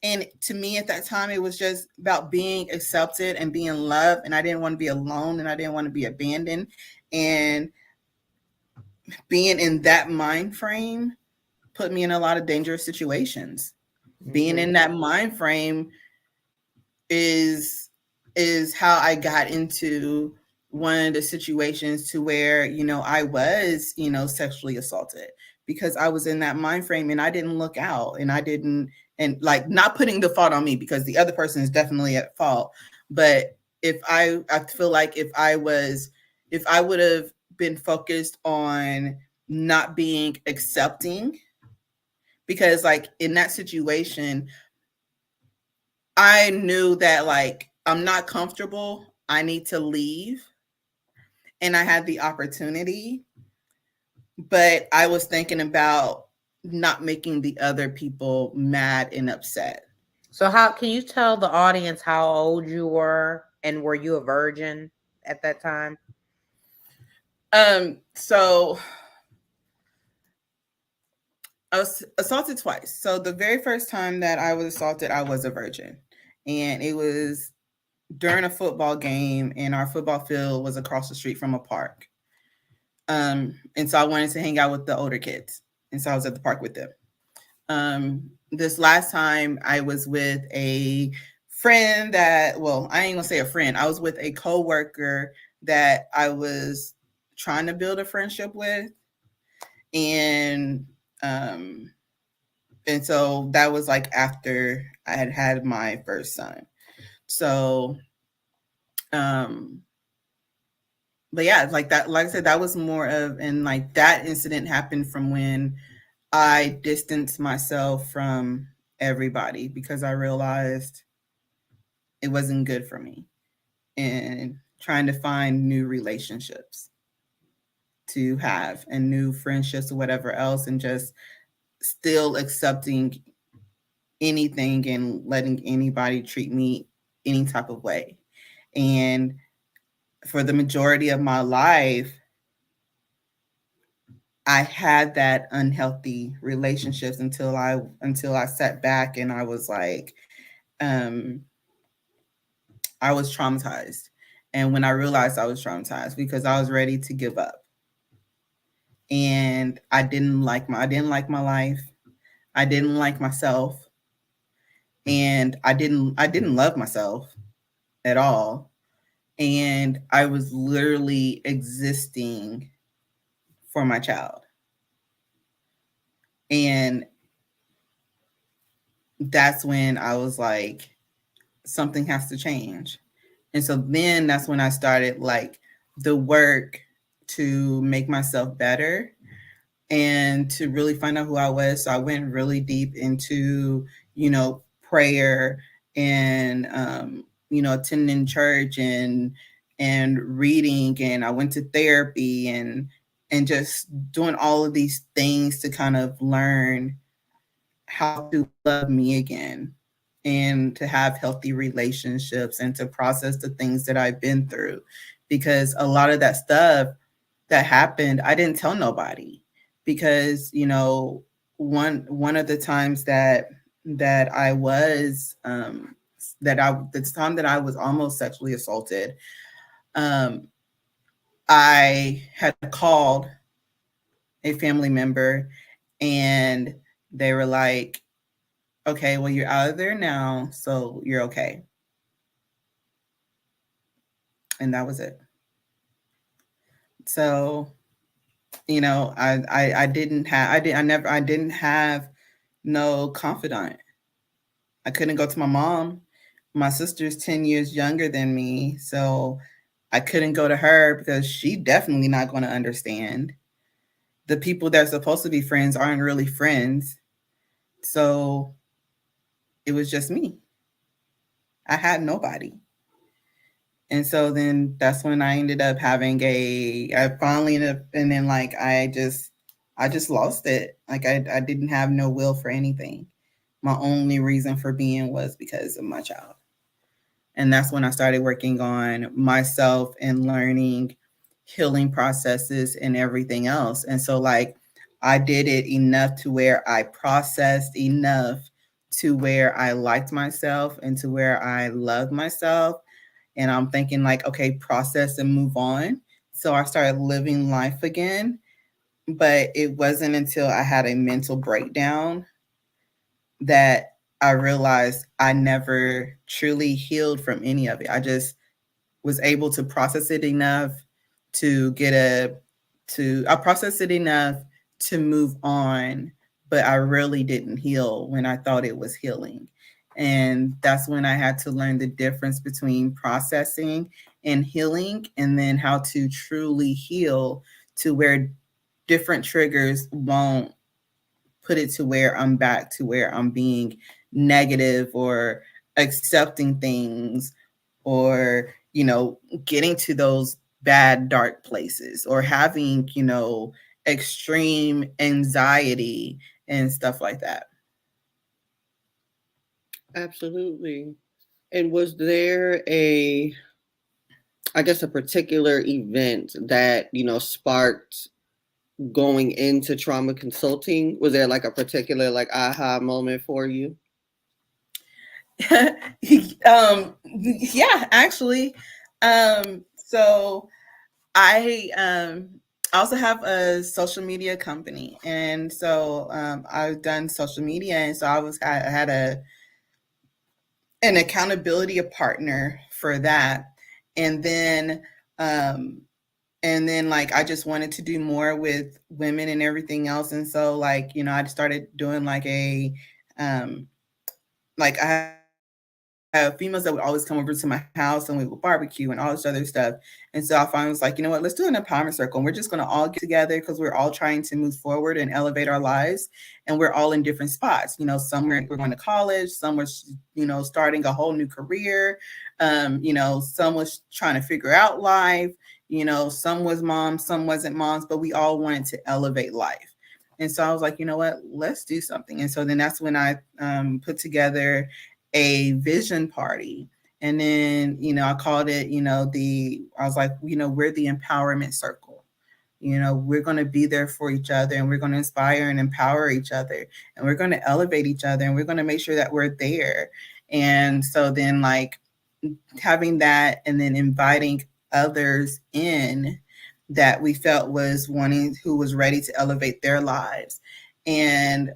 S2: And to me at that time, it was just about being accepted and being loved. And I didn't want to be alone and I didn't want to be abandoned. And being in that mind frame put me in a lot of dangerous situations. Mm-hmm. Being in that mind frame is how I got into one of the situations to where, I was, sexually assaulted because I was in that mind frame and I didn't look out and I didn't, and like not putting the fault on me because the other person is definitely at fault. But I feel like if I would have been focused on not being accepting, because like in that situation, I knew that like I'm not comfortable. I need to leave. And I had the opportunity, but I was thinking about not making the other people mad and upset.
S1: So how can you tell the audience how old you were and were you a virgin at that time?
S2: So I was assaulted twice. So the very first time that I was assaulted, I was a virgin. And it was during a football game, and our football field was across the street from a park. And so I wanted to hang out with the older kids. And so I was at the park with them. This last time I was with a friend that, well, I ain't gonna say a friend. I was with a coworker that I was trying to build a friendship with. And so that was like after I had my first son. So, but yeah, like that, like I said, that was more of, and like that incident happened from when I distanced myself from everybody because I realized it wasn't good for me, and trying to find new relationships to have and new friendships or whatever else, and just still accepting anything and letting anybody treat me any type of way. And for the majority of my life, I had that unhealthy relationships until I sat back and I was like, um, I was traumatized. And when I realized I was traumatized because I was ready to give up. And I didn't like my life. I didn't like myself. And I didn't love myself at all. And I was literally existing for my child. And that's when I was like, something has to change. And so then that's when I started like the work to make myself better and to really find out who I was. So I went really deep into, prayer and, attending church and reading, and I went to therapy and just doing all of these things to kind of learn how to love me again and to have healthy relationships and to process the things that I've been through. Because a lot of that stuff that happened, I didn't tell nobody. Because, one of the times that I was the time that I was almost sexually assaulted, um, I had called a family member and they were like, okay, well, you're out of there now, so you're okay. And that was it. So, I didn't have no confidant. I couldn't go to my mom. My sister's 10 years younger than me, so I couldn't go to her because she definitely not going to understand. The people that are supposed to be friends aren't really friends. So it was just me. I had nobody. And so then that's when I ended up I finally ended up, and then like I just lost it. Like I didn't have no will for anything. My only reason for being was because of my child. And that's when I started working on myself and learning healing processes and everything else. And so like I did it enough to where I processed enough to where I liked myself and to where I loved myself, and I'm thinking like, okay, process and move on. So I started living life again, but it wasn't until I had a mental breakdown that I realized I never truly healed from any of it. I just was able to process it enough to get a to I processed it enough to move on, but I really didn't heal when I thought it was healing. And that's when I had to learn the difference between processing and healing, and then how to truly heal to where different triggers won't put it to where I'm back to where I'm being negative or accepting things, or getting to those bad dark places, or having extreme anxiety and stuff like that.
S3: Absolutely. And was there I guess, a particular event that, sparked going into trauma consulting? Was there like a particular like aha moment for you?
S2: Yeah, actually. So I also have a social media company, and so I've done social media, and so I had an accountability partner for that, and then um, like I just wanted to do more with women and everything else, and so like I started doing like a like I had a have females that would always come over to my house and we would barbecue and all this other stuff. And so I finally was like, you know what, let's do an empowerment circle. And we're just going to all get together because we're all trying to move forward and elevate our lives. And we're all in different spots. You know, some we're going to college, some were, you know, starting a whole new career. You know, some was trying to figure out life. You know, some was moms, some wasn't moms, but we all wanted to elevate life. And so I was like, you know what, let's do something. And so then that's when I put together a vision party. And then, you know, I called it, you know, I was like, you know, we're the empowerment circle. You know, we're going to be there for each other and we're going to inspire and empower each other and we're going to elevate each other and we're going to make sure that we're there. And so then, like, having that and then inviting others in that we felt was wanting, who was ready to elevate their lives. And,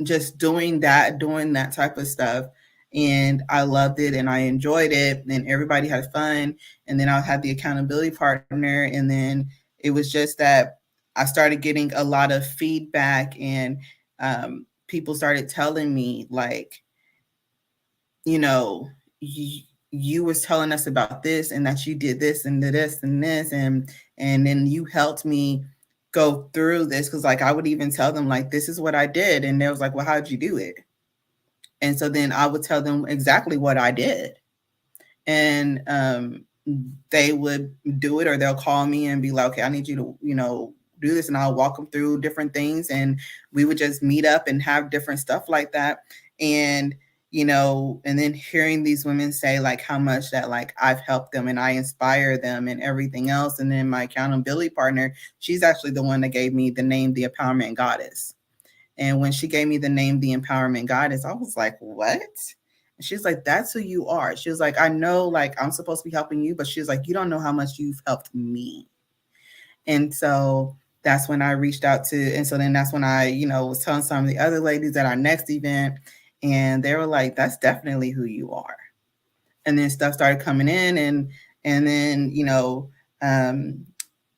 S2: just doing that type of stuff. And I loved it and I enjoyed it and everybody had fun. And then I had the accountability partner. And then it was just that I started getting a lot of feedback and people started telling me like, you know, you was telling us about this and that you did this and this and this. And then you helped me go through this. Cause like, I would even tell them like, this is what I did. And they was like, well, how'd you do it? And so then I would tell them exactly what I did. And they would do it or they'll call me and be like, okay, I need you to, you know, do this. And I'll walk them through different things. And we would just meet up and have different stuff like that. And, you know, and then hearing these women say like how much that like I've helped them and I inspire them and everything else. And then my accountability partner, she's actually the one that gave me the name, the Empowerment Goddess. And when she gave me the name, the Empowerment Goddess, I was like, what? And she's like, that's who you are. She was like, I know like I'm supposed to be helping you, but she was like, you don't know how much you've helped me. And so that's when I reached out to, and so then that's when I, you know, was telling some of the other ladies at our next event, and they were like, that's definitely who you are. And then stuff started coming in, and then, you know, and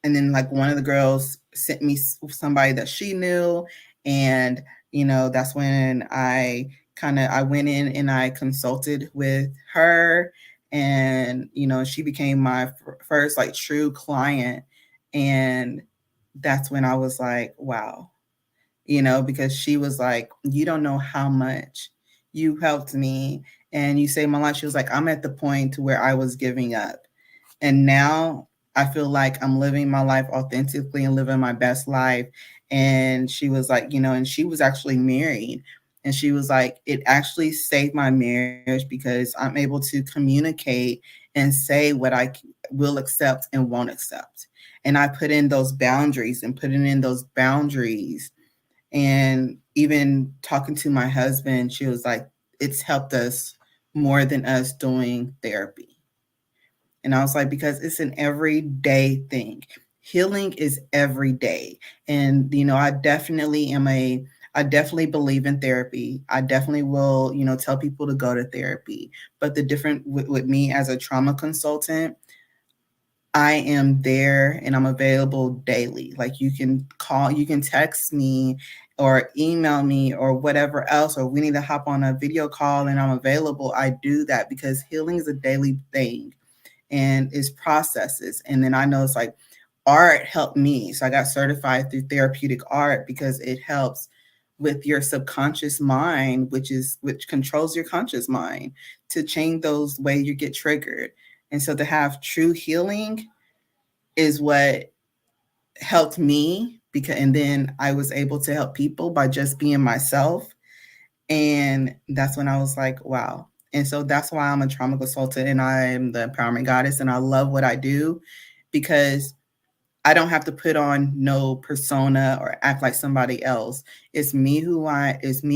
S2: then like one of the girls sent me somebody that she knew, and you know, that's when I went in and I consulted with her, and you know, she became my first like true client. And that's when I was like, wow, you know, because she was like, you don't know how much you helped me and you saved my life. She was like, I'm at the point to where I was giving up. And now I feel like I'm living my life authentically and living my best life. And she was like, you know, and she was actually married. And she was like, it actually saved my marriage because I'm able to communicate and say what I will accept and won't accept. And I put in those boundaries and putting in those boundaries. And even talking to my husband, she was like, it's helped us more than us doing therapy. And I was like, because it's an everyday thing. Healing is every day. And, you know, I definitely believe in therapy. I definitely will, you know, tell people to go to therapy. But the different with me as a trauma consultant, I am there and I'm available daily. Like you can call, you can text me or email me or whatever else, or we need to hop on a video call and I'm available. I do that because healing is a daily thing and it's processes. And then I know it's like art helped me. So I got certified through therapeutic art because it helps with your subconscious mind, which controls your conscious mind, to change those ways you get triggered. And so to have true healing is what helped me, because and then I was able to help people by just being myself. And that's when I was like, wow. And so that's why I'm a trauma consultant and I'm the empowerment goddess. And I love what I do because I don't have to put on no persona or act like somebody else. It's me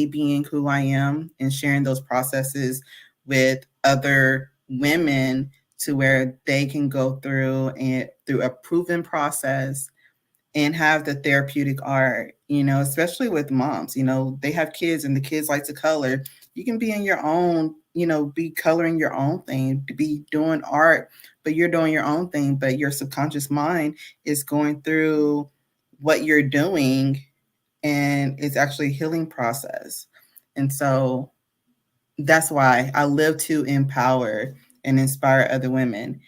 S2: being who I am and sharing those processes with other women to where they can go through a proven process and have the therapeutic art, you know, especially with moms, you know, they have kids and the kids like to color. You can be in your own, you know, be coloring your own thing, to be doing art, but you're doing your own thing, but your subconscious mind is going through what you're doing and it's actually a healing process. And so that's why I live to empower and inspire other women.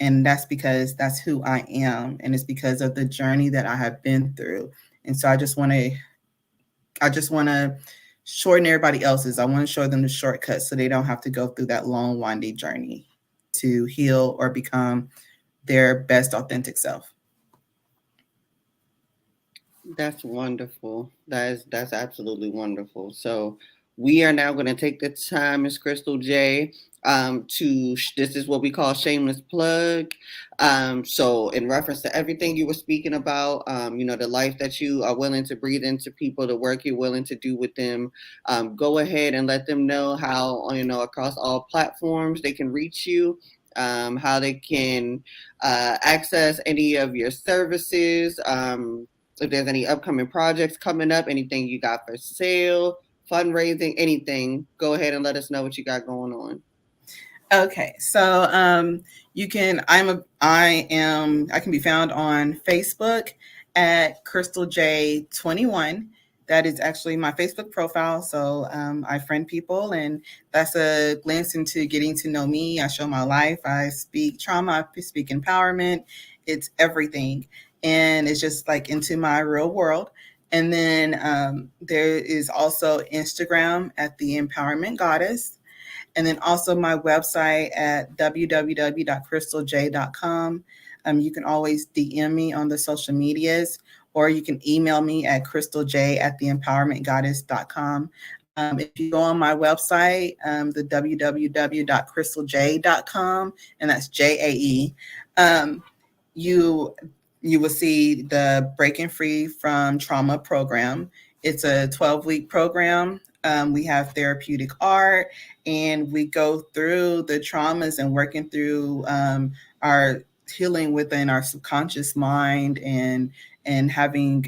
S2: And that's because that's who I am. And it's because of the journey that I have been through. And so I just want to shorten everybody else's. I want to show them the shortcut so they don't have to go through that long, winding journey to heal or become their best authentic self.
S3: That's wonderful. That's absolutely wonderful. So we are now going to take the time, Miss Crystal J, this is what we call shameless plug. So in reference to everything you were speaking about, the life that you are willing to breathe into people, the work you're willing to do with them, go ahead and let them know how, across all platforms they can reach you. How they can access any of your services, if there's any upcoming projects coming up, anything you got for sale, fundraising, anything, go ahead and let us know what you got going on.
S2: Okay, so I can be found on Facebook at Krystal J 21. That is actually my Facebook profile. So I friend people, and that's a glimpse into getting to know me. I show my life. I speak trauma. I speak empowerment. It's everything, and it's just like into my real world. And then there is also Instagram at the Empowerment Goddess, and then also my website at www.krystaljay.com. You can always DM me on the social medias, or you can email me at krystaljay@theempowermentgoddess.com. If you go on my website, the www.krystaljay.com, and that's JAE, you you will see the Breaking Free from Trauma program. It's a 12-week program. We have therapeutic art, and we go through the traumas and working through our healing within our subconscious mind, and having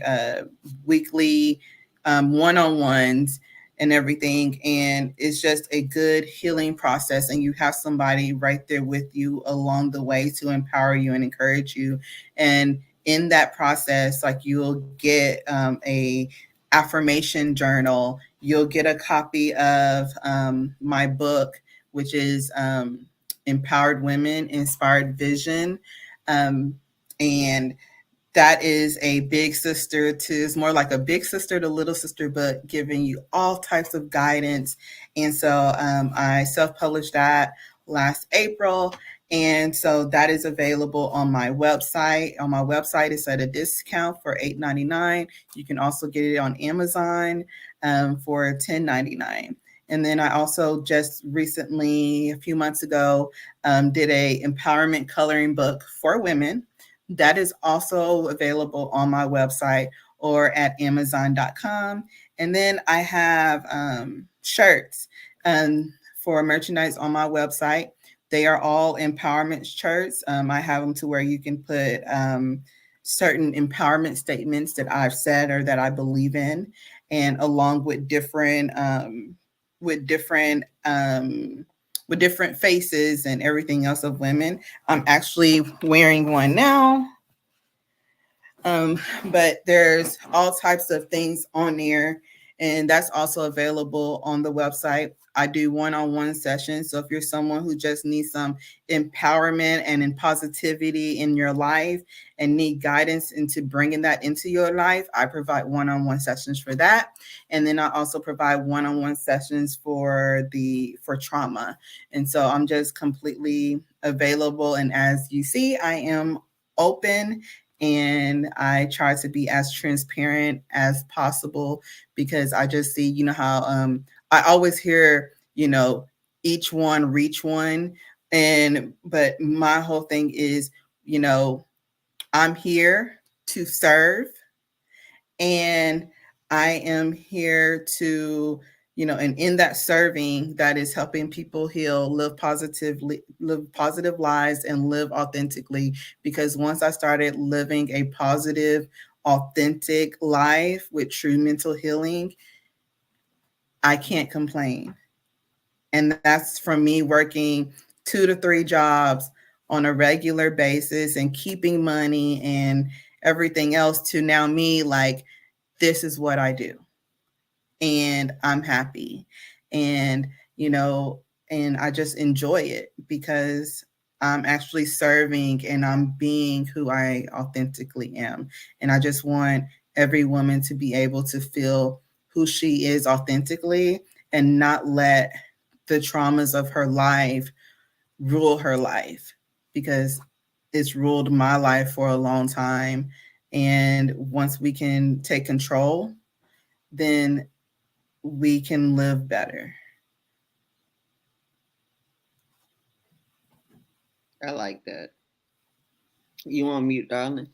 S2: weekly one-on-ones and everything. And it's just a good healing process. And you have somebody right there with you along the way to empower you and encourage you. And in that process, like, you'll get a affirmation journal. You'll get a copy of my book, which is Empowered Women, Inspired Vision. And that is a big sister to, it's more like a big sister to little sister, but giving you all types of guidance. And so I self-published that last April. And so that is available on my website. On my website, it's at a discount for $8.99. You can also get it on Amazon for $10.99. And then I also just recently, a few months ago, did a empowerment coloring book for women. That is also available on my website or at Amazon.com. And then I have shirts for merchandise on my website. They are all empowerment shirts. I have them to where you can put certain empowerment statements that I've said or that I believe in, and along with with different with different faces and everything else of women. I'm actually wearing one now. But there's all types of things on there, and that's also available on the website. I do one-on-one sessions. So if you're someone who just needs some empowerment and in positivity in your life and need guidance into bringing that into your life, I provide one-on-one sessions for that. And then I also provide one-on-one sessions for trauma. And so I'm just completely available. And as you see, I am open, and I try to be as transparent as possible, because I just see, how I always hear, each one reach one. But my whole thing is, I'm here to serve, and I am here to, and in that serving, that is helping people heal, live positively, live positive lives, and live authentically. Because once I started living a positive, authentic life with true mental healing, I can't complain. And that's from me working 2 to 3 jobs on a regular basis and keeping money and everything else, to now me, like, this is what I do, and I'm happy. And you know, and I just enjoy it because I'm actually serving and I'm being who I authentically am. And I just want every woman to be able to feel who she is authentically and not let the traumas of her life rule her life, because it's ruled my life for a long time. And once we can take control, then we can live better.
S3: I like that. You on mute, darling?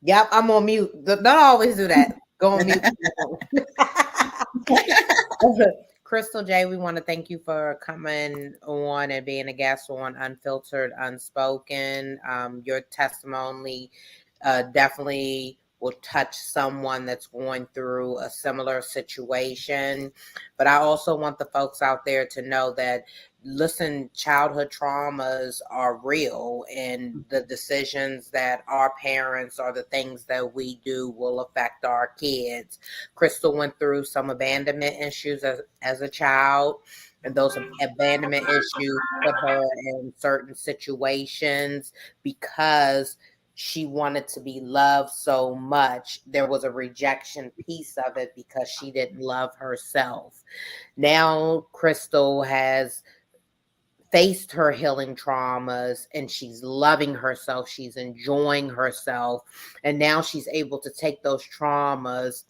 S1: Yep, I'm on mute. Don't always do that. Go on mute. Krystal J, we want to thank you for coming on and being a guest on Unfiltered Unspoken. Your testimony definitely will touch someone that's going through a similar situation. But I also want the folks out there to know that, listen, childhood traumas are real, and the decisions that our parents or the things that we do will affect our kids. Krystal went through some abandonment issues as a child, and those abandonment issues put her in certain situations because she wanted to be loved so much. There was a rejection piece of it because she didn't love herself. Now, Krystal has faced her healing traumas and she's loving herself, she's enjoying herself, and now she's able to take those traumas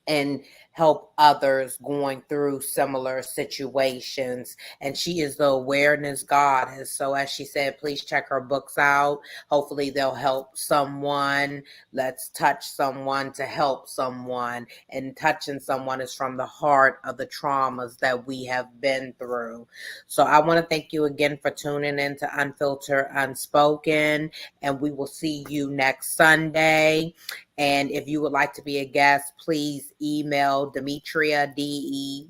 S1: and help others going through similar situations. And she is the awareness goddess. So, as she said, please check her books out. Hopefully, they'll help someone. Let's touch someone to help someone. And touching someone is from the heart of the traumas that we have been through. So, I want to thank you again for tuning in to Unfiltered Unspoken. And we will see you next Sunday. And if you would like to be a guest, please email Demetria, Demetria,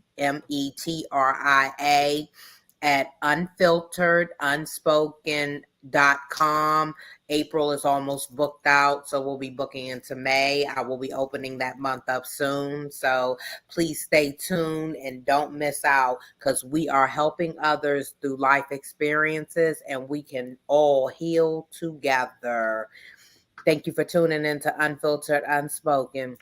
S1: at unfilteredunspoken.com. April is almost booked out, so we'll be booking into May. I will be opening that month up soon. So please stay tuned and don't miss out, because we are helping others through life experiences and we can all heal together. Thank you for tuning in to Unfiltered Unspoken.